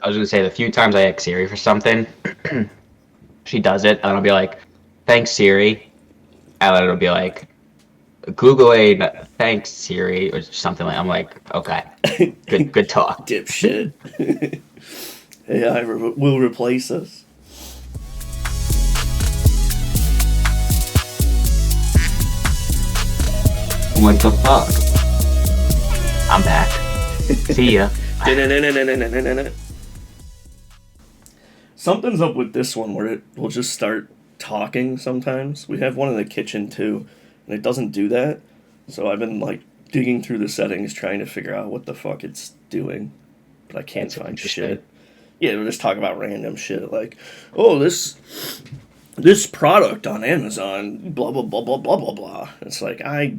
I was gonna say the few times I ask Siri for something, she does it, and I'll be like, "Thanks, Siri," and then it'll be like, "Googling, thanks, Siri," or something like. I'm like, okay, good talk. Dipshit. AI will replace us. What the fuck? I'm back. See ya. Something's up with this one where it will just start talking sometimes. We have one in the kitchen too, and it doesn't do that. So I've been like digging through the settings trying to figure out what the fuck it's doing, but I can't That's find interesting. shit. Yeah, we'll just talk about random shit like, oh, this product on Amazon, blah blah blah blah blah blah blah. It's like I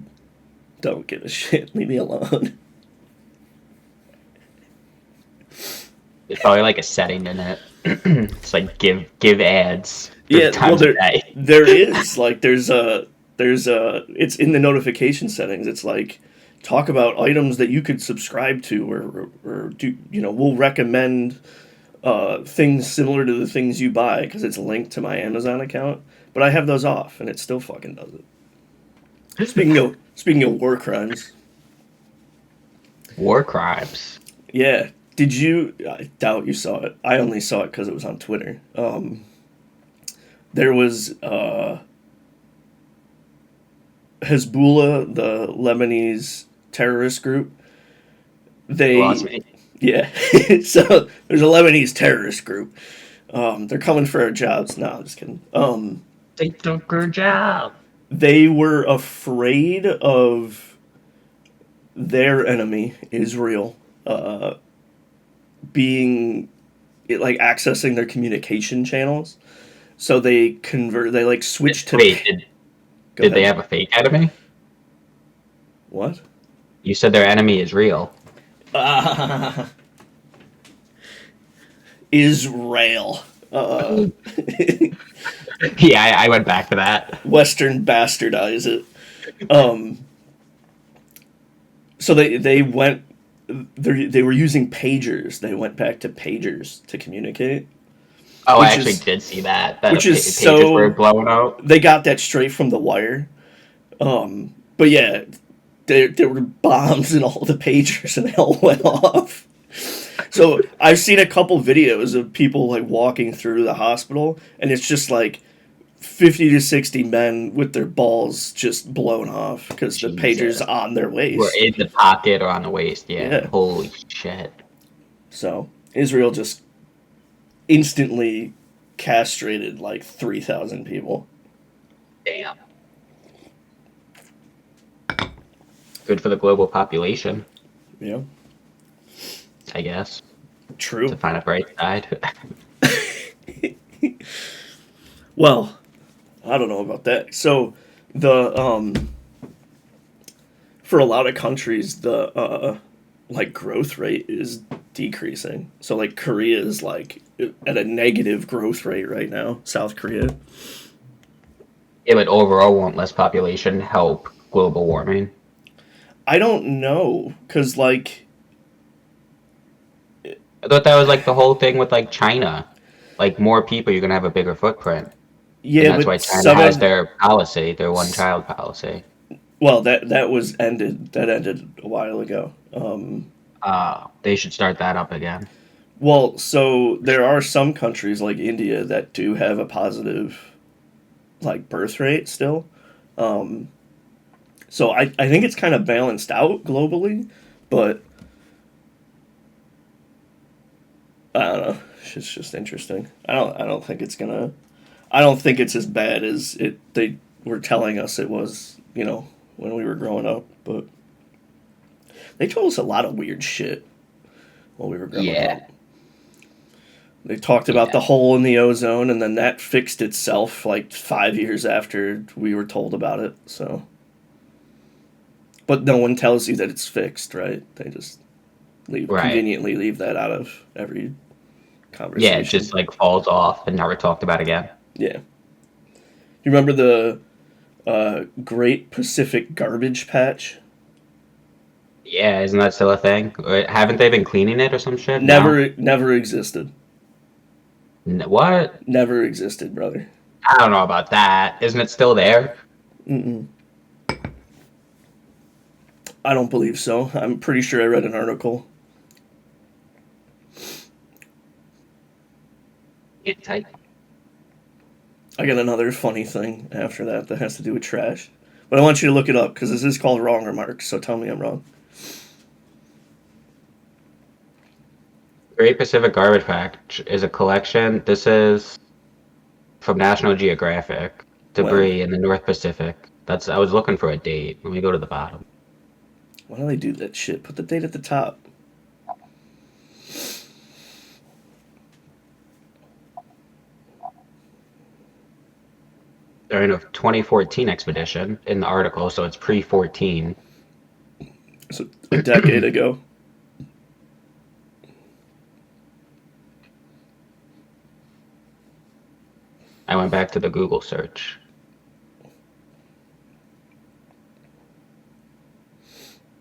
don't give a shit. Leave me alone. There's probably like a setting in it. It's like give ads Yeah, 50 well times a day. there is like there's a it's in the notification settings. It's like talk about items that you could subscribe to or do we'll recommend things similar to the things you buy because it's linked to my Amazon account. But I have those off and it still fucking does it. Speaking of war crimes, War crimes. yeah. Did you? I doubt you saw it. I only saw it because it was on Twitter. There was Hezbollah, the Lebanese terrorist group. You lost They, me. yeah. So there's a Lebanese terrorist group. They're coming for our jobs. No, I'm just kidding. They took her job. They were afraid of their enemy, Israel, being like accessing their communication channels. So they like switched to. Wait, Go did they ahead. have a fake enemy? What? You said their enemy is real. Israel. Yeah, I went back to that. Western bastardize it. Um, so they went. They were using pagers. They went back to pagers to communicate, Oh, I which actually is did see that. That which is pages were so blowing out. they got that straight from the wire. But yeah, there were bombs in all the pagers and they all went off. So I've seen a couple videos of people like walking through the hospital, and it's just like 50 to 60 men with their balls just blown off because the pager's Jesus. on their Were waist. in the pocket or on the waist. Yeah. Yeah. Holy shit. So Israel just instantly castrated like 3,000 people. Damn. Good for the global population, Yeah. I guess. True. To find a bright side. Well, I don't know about that. So the for a lot of countries the like growth rate is decreasing. So like Korea is like at a negative growth rate right now. South Korea. Yeah, but overall, won't less population help global warming? I don't know cuz like I thought that was like the whole thing with like China. Like more people, you're gonna have a bigger footprint, and yeah, that's why but China some has of their policy, their one child policy. well that was ended that ended a while ago. They should start that up again. Well, so there are some countries like India that do have a positive like birth rate still. Um, so I think it's kind of balanced out globally, but I don't know. It's just interesting. I don't think it's gonna. I don't think it's as bad as it they were telling us it was. When we were growing up, but they told us a lot of weird shit while we were growing Yeah, up. They talked about yeah, the hole in the ozone, and then that fixed itself like 5 years after we were told about it. So, but no one tells you that it's fixed, right? They just right. conveniently leave that out of every Yeah, it just conversation. like falls off and never talked about again. Yeah. You remember the Great Pacific Garbage Patch? Yeah, isn't that still a thing? Or haven't they been cleaning it or some shit? No? Never existed. What? Never existed, brother. I don't know about that. Isn't it still there? Mm-mm. I don't believe so. I'm pretty sure I read an article. Get tight. I got another funny thing after that has to do with trash. But I want you to look it up because this is called Wrong Remarks, so tell me I'm wrong. Great Pacific Garbage Patch is a collection. This is from National Geographic. Well, Debris in the North Pacific. I was looking for a date. Let me go to the bottom. why do they do that shit? Put the date at the top. During a 2014 expedition in the article, so it's pre-14. So a decade ago. I went back to the Google search.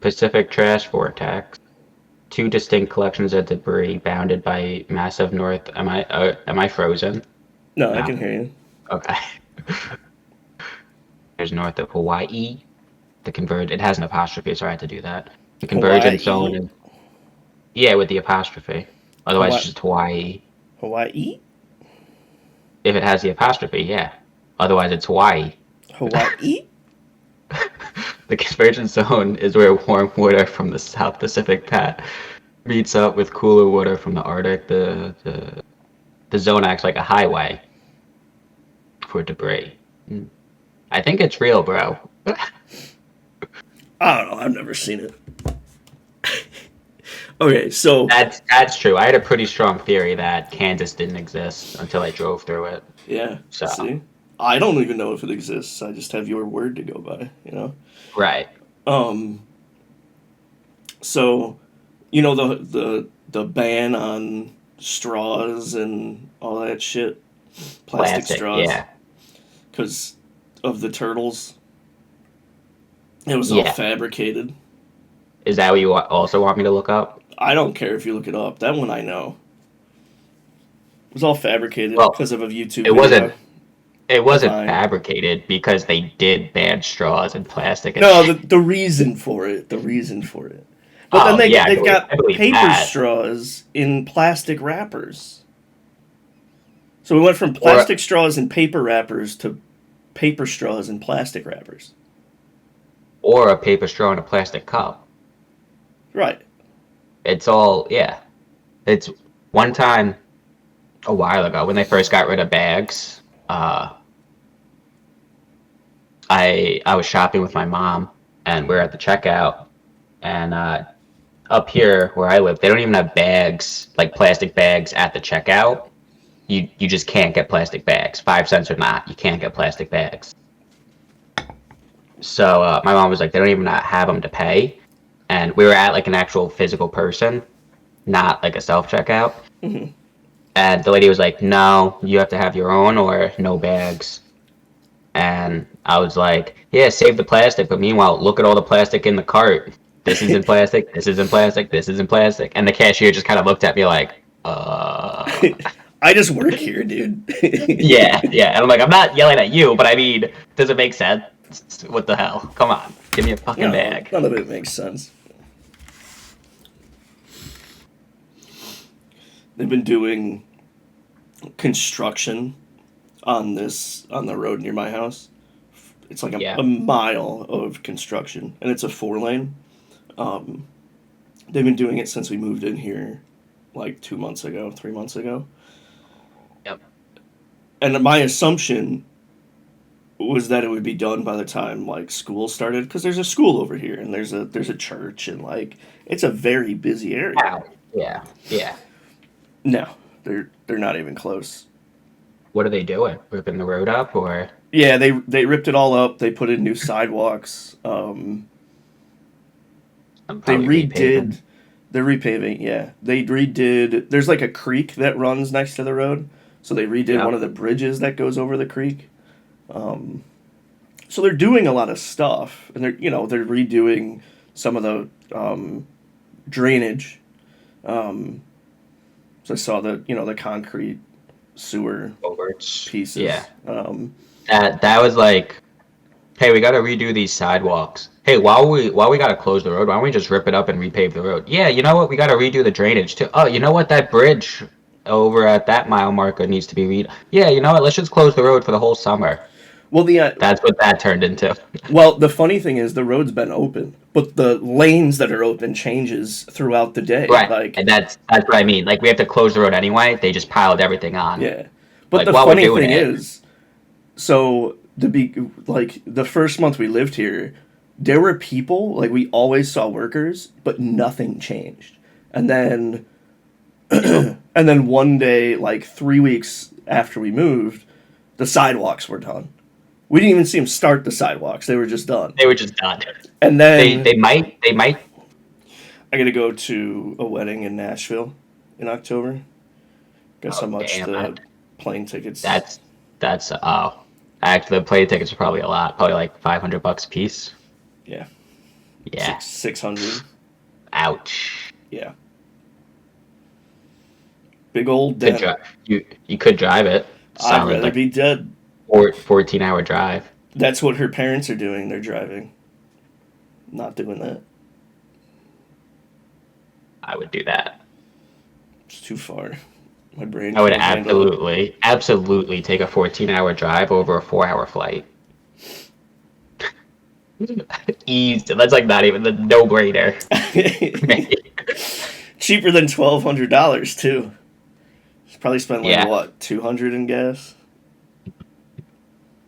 Pacific Trash Vortex. Two distinct collections of debris bounded by massive north. Am I frozen? No, I No. can hear you. Okay. There's north of Hawaii. It has an apostrophe, so I had to do that. The convergence zone Hawaii? is, yeah, with the apostrophe. Otherwise, it's Hawaii? just Hawaii. Hawaii? If it has the apostrophe, yeah. Otherwise, it's Hawaii. Hawaii? The convergence zone is where warm water from the South Pacific Pat meets up with cooler water from the Arctic. The zone acts like a highway for debris. I think it's real, bro. I don't know. I've never seen it. Okay, so That's true. I had a pretty strong theory that Kansas didn't exist until I drove through it. yeah, So see, I don't even know if it exists. I just have your word to go by. You know. right, Um. So, you know the ban on straws and all that shit, plastic plastic. straws, Yeah, because of the turtles. It was all yeah. fabricated. Is that what you also want me to look up? I don't care if you look it up. That one I know. It was all fabricated Well, because of a YouTube it video. wasn't. It A wasn't Vine. fabricated because they did ban straws and plastic and No, shit. the reason for it. The reason for it. But then Oh yeah, they've got I believe paper that. straws in plastic wrappers. So we went from Or plastic straws in paper wrappers to paper straws in plastic wrappers. or a paper straw in a plastic cup. Right. It's all yeah. It's one time a while ago when they first got rid of bags. I was shopping with my mom and we're at the checkout and up here where I live, they don't even have bags like plastic bags at the checkout. You just can't get plastic bags, 5 cents or not. You can't get plastic bags. So my mom was like, they don't even have them to pay, and we were at like an actual physical person, not like a self checkout. Hmm. And the lady was like, no, you have to have your own or no bags. And I was like, yeah, save the plastic. But meanwhile, look at all the plastic in the cart. This is in plastic. This is in plastic. This is in plastic. And the cashier just kind of looked at me like, I just work here, dude. yeah, yeah. And I'm like, I'm not yelling at you, but I mean, does it make sense? What the hell? Come on. Give me a fucking No, bag. none of it makes sense. They've been doing construction on the road near my house. It's like Yeah. a mile of construction, and it's a 4 lane. Um, they've been doing it since we moved in here, like 2 months ago, 3 months ago. Yep. And my assumption was that it would be done by the time like school started, because there's a school over here, and there's a church, and like it's a very busy area. Ow. Yeah. Yeah. No, they're not even close. What are they doing? Ripping the road up or? Yeah, they ripped it all up. They put in new sidewalks. I'm They probably repaving. redid. They're repaving. Yeah, they redid. There's like a creek that runs next to the road, so they redid one Yep. of the bridges that goes over the creek. So they're doing a lot of stuff, and they're redoing some of the drainage. So I saw the concrete sewer Culverts. pieces. Yeah. That was like, hey, we got to redo these sidewalks. Hey, while we got to close the road, why don't we just rip it up and repave the road? Yeah, you know what? We got to redo the drainage too. Oh, you know what? That bridge over at that mile marker needs to be Yeah, you know what? Let's just close the road for the whole summer. Well, That's what that turned into. the funny thing is the road's been open, but the lanes that are open changes throughout the day. Right, Like, and that's what I mean. Like we have to close the road anyway. They just piled everything on. yeah. But Like the while we're funny doing thing it, is, so the first month we lived here, there were people, like, we always saw workers, but nothing changed. And then and then one day, like 3 weeks after we moved, the sidewalks were done. We didn't even see them start the sidewalks; they were just done. they were just done. And They then they might they might. I got to go to a wedding in Nashville in October. Guess Oh how much damn! the plane tickets? That's oh. Actually, the plane tickets are probably a lot. Probably like $500 a piece. Yeah, Yeah. 600. Ouch. Yeah, big old Could debt. you could drive it. I'd Solid rather like be dead. 14-hour drive. That's what her parents are doing. They're driving. Not doing that. I would do that. It's too far. My brain I would can't handle it. absolutely take a 14-hour drive over a 4-hour flight. Easy. That's like not even the no-brainer. Cheaper than $1,200 too. Probably spent like Yeah. what, 200 in gas?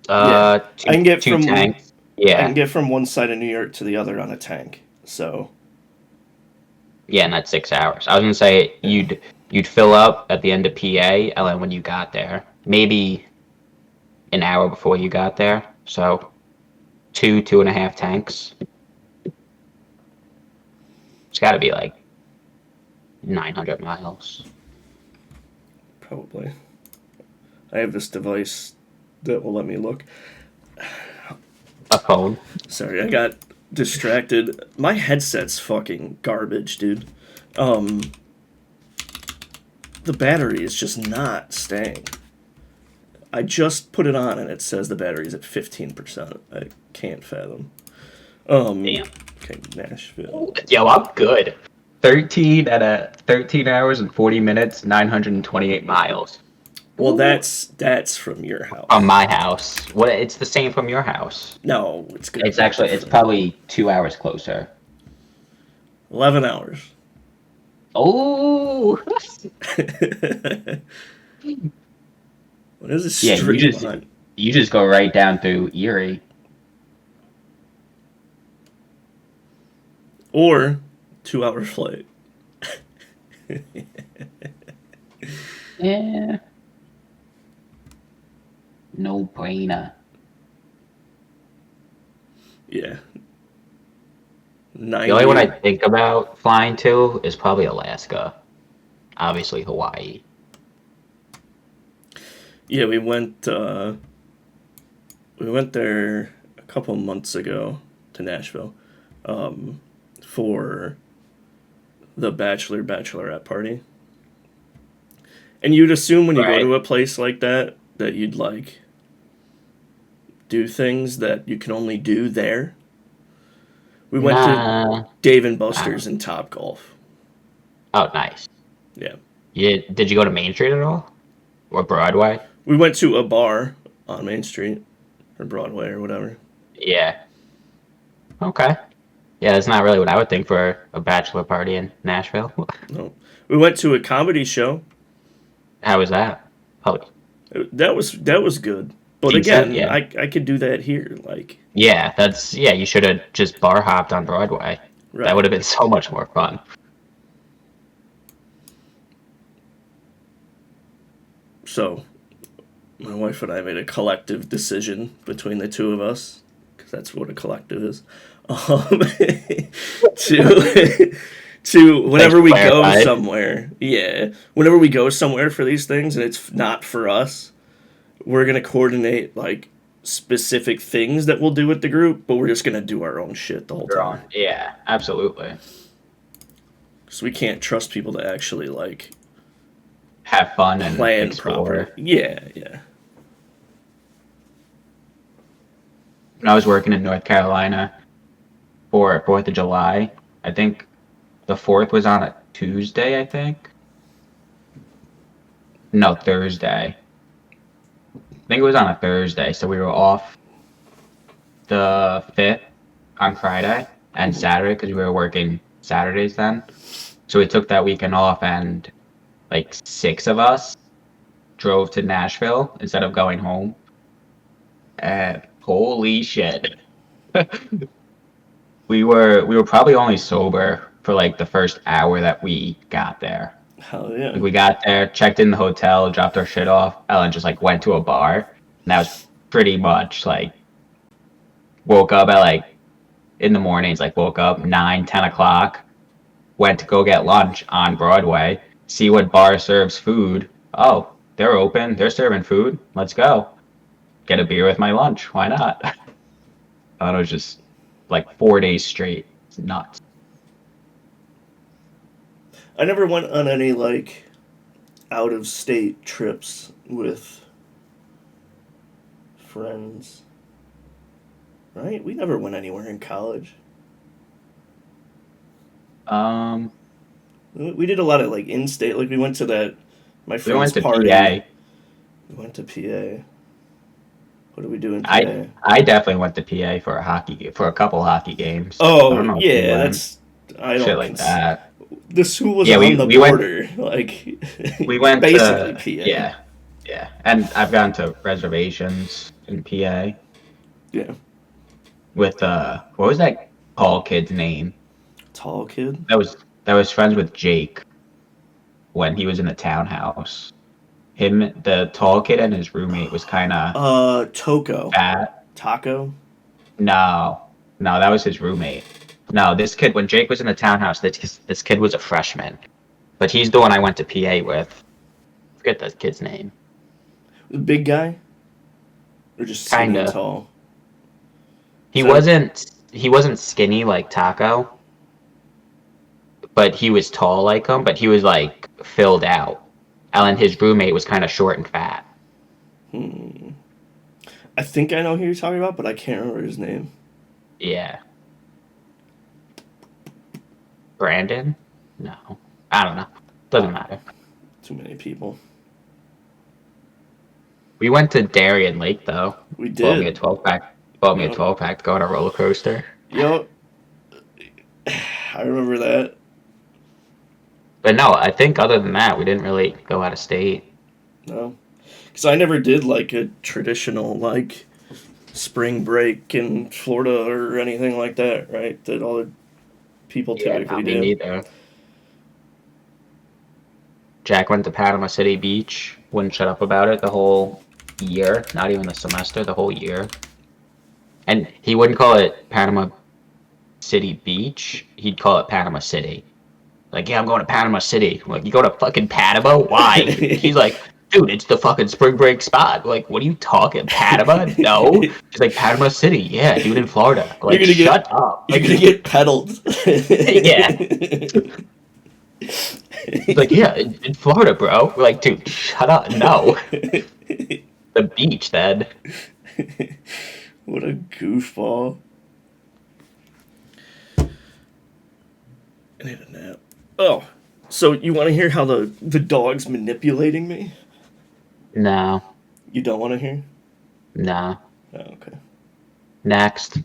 Two, I can get two from tanks. I Yeah. can get from one side of New York to the other on a tank. So Yeah, and that's 6 hours. I was gonna say you'd fill up at the end of PA, and then when you got there, maybe an hour before you got there. So 2.5 tanks. It's got to be like 900 miles. probably. I have this device that will let me look. A phone. Sorry, I got distracted. My headset's fucking garbage, dude. The battery is just not staying. I just put it on and it says the battery's at 15%. I can't fathom. Damn. Okay, Nashville. Yo, I'm good. 13 hours and 40 minutes, 928 miles. Well, that's from your house. From my house. What? It's the same from your house. No, it's good. It's probably 2 hours closer. 11 hours. Oh. What is this Yeah, straight line? you just go right down through Erie. Or 2 hour flight. Yeah. No brainer. Yeah. The only one I think about flying to is probably Alaska. Obviously Hawaii. Yeah, we went there a couple months ago to Nashville for the bachelorette party. And you'd assume when you go Right. to a place like that you'd like do things that you can only do there. We went to Dave and Buster's and Topgolf. Oh, nice. Yeah. Did you go to Main Street at all? Or Broadway? We went to a bar on Main Street or Broadway or whatever. Yeah. Okay. Yeah, that's not really what I would think for a bachelor party in Nashville. No. We went to a comedy show. How was that? Oh, That was good. But Decent, again, yeah. I could do that here. Like, yeah, you should have just bar hopped on Broadway. right. That would have been so much more fun. So, my wife and I made a collective decision between the two of us, because that's what a collective is, to whenever we go clarify. somewhere, whenever we go somewhere for these things and it's not for us, we're gonna coordinate like specific things that we'll do with the group, but we're just gonna do our own shit the whole You're on. time. Yeah, absolutely. So we can't trust people to actually like Have fun and plan properly. explore. Yeah, yeah. When I was working in North Carolina for 4th of July, I think the 4th was on a Tuesday, I think. No, Thursday. I think it was on a Thursday, so we were off the 5th on Friday and Saturday because we were working Saturdays then. So we took that weekend off, and like 6 of us drove to Nashville instead of going home. And holy shit. We were probably only sober for like the first hour that we got there. Hell yeah. Like we got there, checked in the hotel, dropped our shit off, and just like went to a bar. And that was pretty much like woke up at like in the mornings, like woke up 9, 10 o'clock, went to go get lunch on Broadway, see what bar serves food. Oh, they're open, they're serving food. Let's go. Get a beer with my lunch. Why not? I thought it was just like 4 days straight. It's nuts. I never went on any like out of state trips with friends. Right? We never went anywhere in college. Um, We did a lot of like in state. Like we went to that my we went friend's to party. PA. We went to PA. What did we do in I PA? I definitely went to PA for a couple hockey games. I Oh don't know if you yeah, went. that's I Shit don't like that. the school was Yeah, on the we went border. Like we it's went basically to PA. yeah, yeah. And I've gone to reservations in PA Yeah. with what was that tall kid's name? Tall kid. That was friends with Jake when he was in the townhouse. Him, the tall kid, and his roommate was kind of Toko. fat. Taco. No, no, that was his roommate. No, this kid, when Jake was in the townhouse, this kid was a freshman. But he's the one I went to PA with. Forget that kid's name. The big guy? Or just skinny and Kinda. tall? He So wasn't skinny like Taco, but he was tall like him, but he was like filled out. And then his roommate was kind of short and fat. I think I know who you're talking about, but I can't remember his name. Yeah. Brandon? No. I don't know. Doesn't matter. Too many people. We went to Darien Lake though. We Bought me a did. 12 pack. Bought me a Yep. 12 pack to go on a roller coaster. Yep. I remember that. But no, I think other than that, we didn't really go out of state. No. Because I never did like a traditional like spring break in Florida or anything like that, right? That all the people Yeah, typically not me do. neither. Jack went to Panama City Beach. Wouldn't shut up about it the whole year. Not even the semester, the whole year. And he wouldn't call it Panama City Beach. He'd call it Panama City. Like, yeah, I'm going to Panama City. I'm like, you go to fucking Panama? Why? He's like, dude, it's the fucking spring break spot. Like, what are you talking? Panama? No. He's like, Panama City. Yeah, dude, in Florida. Like, shut up. You're Like, gonna get peddled. yeah. He's like, yeah, in Florida, bro. We're like, dude, shut up. No. The beach, then. What a goofball. I need a nap. Oh, so you want to hear how the dog's manipulating me? No. You don't want to hear? No. Oh, okay. Next.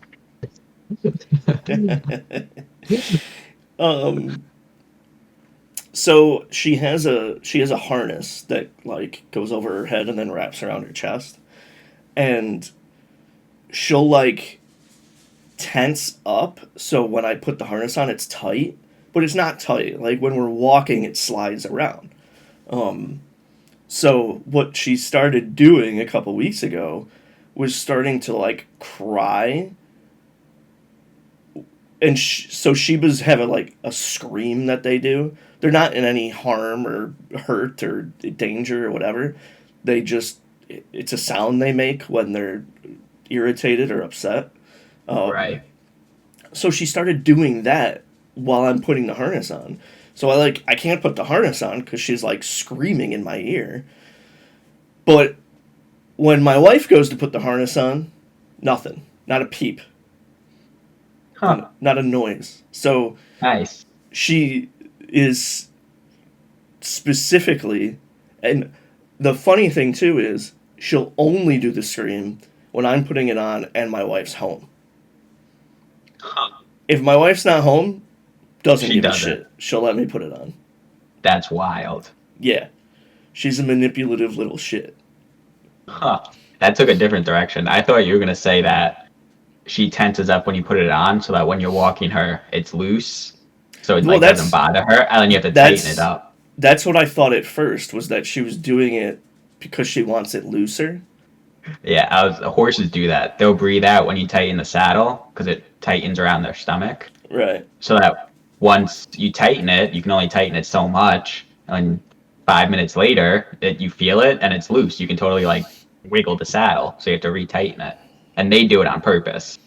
So she has a harness that like goes over her head and then wraps around her chest, and she'll like tense up. So when I put the harness on, it's tight, but it's not tight. Like when we're walking, it slides around. So what she started doing a couple weeks ago was starting to like cry, and so Shibas have like a scream that they do. They're not in any harm or hurt or danger or whatever. They just it's a sound they make when they're irritated or upset. Right. So she started doing that while I'm putting the harness on. So I can't put the harness on because she's like screaming in my ear. But when my wife goes to put the harness on, nothing, not a peep, Huh. not a noise. So Nice. she is specifically, and the funny thing too is she'll only do the scream when I'm putting it on and my wife's home. Huh. If my wife's not home, doesn't She give a doesn't. shit. She'll let me put it on. That's wild. Yeah, she's a manipulative little shit. Huh. That took a different direction. I thought you were gonna say that she tenses up when you put it on, so that when you're walking her, it's loose, so it Well, like doesn't bother her, and then you have to tighten it that's up. that's what I thought at first was that she was doing it because she wants it looser. Yeah, horses do that. They'll breathe out when you tighten the saddle because it tightens around their stomach. Right. So that once you tighten it, you can only tighten it so much, and 5 minutes later, you feel it and it's loose. You can totally like wiggle the saddle, so you have to retighten it. And they do it on purpose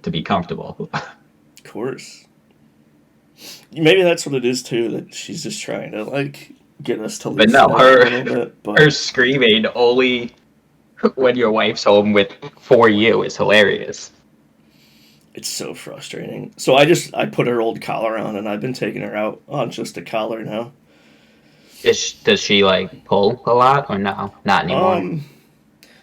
to be comfortable. Of course. Maybe that's what it is too. That she's just trying to like get us to But loosen no, up a little bit. her But screaming only when your wife's home with for you is hilarious. it's so frustrating. So I put her old collar on, and I've been taking her out on just a collar now. Does she like pull a lot or no? Not anymore. Um,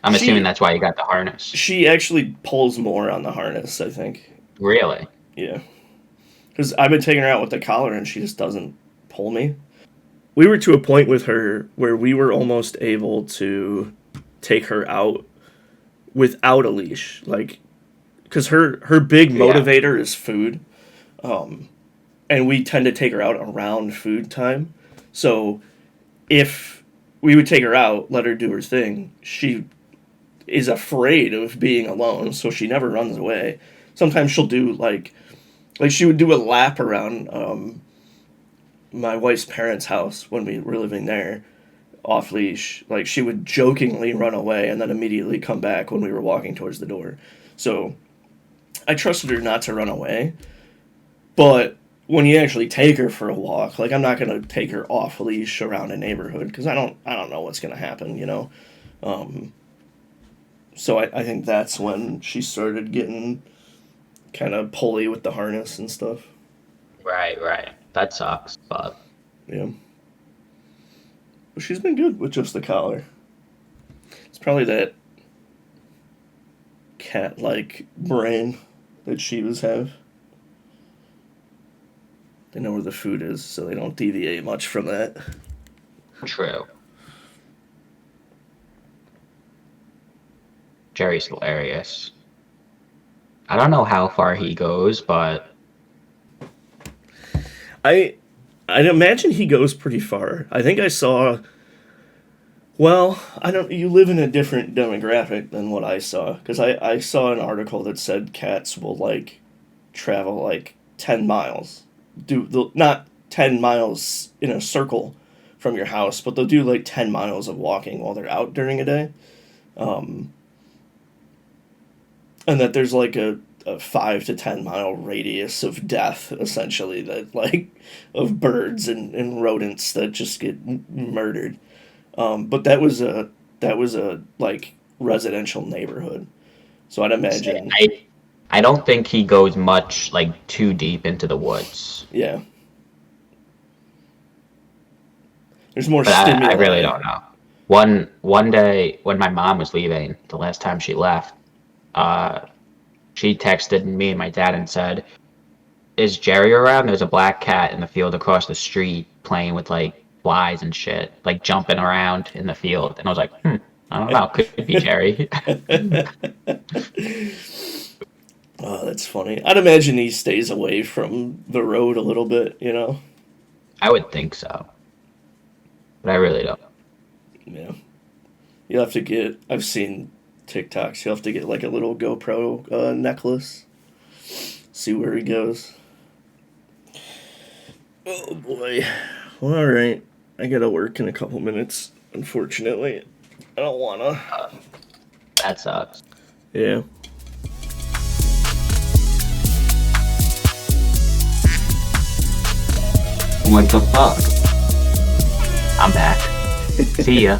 I'm assuming she that's why you got the harness. she actually pulls more on the harness. I think. Really? Yeah, because I've been taking her out with the collar, and she just doesn't pull me. We were to a point with her where we were almost able to take her out without a leash, like because her big Yeah. motivator is food, and we tend to take her out around food time. So if we would take her out, let her do her thing, she is afraid of being alone, so she never runs away. Sometimes she'll do like she would do a lap around my wife's parents' house when we were living there off leash. Like she would jokingly run away and then immediately come back when we were walking towards the door. So I trusted her not to run away, but when you actually take her for a walk, like I'm not gonna take her off leash around a neighborhood because I don't know what's gonna happen, you know. Um, so I think that's when she started getting kind of pulley with the harness and stuff. Right, right. That sucks, but Yeah, but she's been good with just the collar. It's probably that cat like brain that Shivas have. They know where the food is, so they don't deviate much from that. true. Jerry's hilarious. I don't know how far he goes, but I I'd imagine he goes pretty far. I think I saw. Well, I don't. You live in a different demographic than what I saw because I saw an article that said cats will like travel like 10 miles. Not 10 miles in a circle from your house, but they'll do like 10 miles of walking while they're out during a day. Um, and that there's like a 5 to 10 mile radius of death essentially that like of birds and rodents that just get murdered. But that was a like residential neighborhood, so I'd imagine. I don't think he goes much like too deep into the woods. Yeah, there's more But I really stimuli. don't know. One day when my mom was leaving, the last time she left, uh, she texted me and my dad and said, "Is Jerry around? There's a black cat in the field across the street playing with like flies and shit, like jumping around in the field." And I was like, I don't know, could be Jerry. Oh, that's funny. I'd imagine he stays away from the road a little bit, you know. I would think so, but I really don't. Yeah, you'll have to get. I've seen TikToks. You'll have to get like a little GoPro necklace. See where he goes. Oh boy. Well, all right. I gotta work in a couple minutes. Unfortunately, I don't wanna. That sucks. Yeah. What the fuck? I'm back. See ya.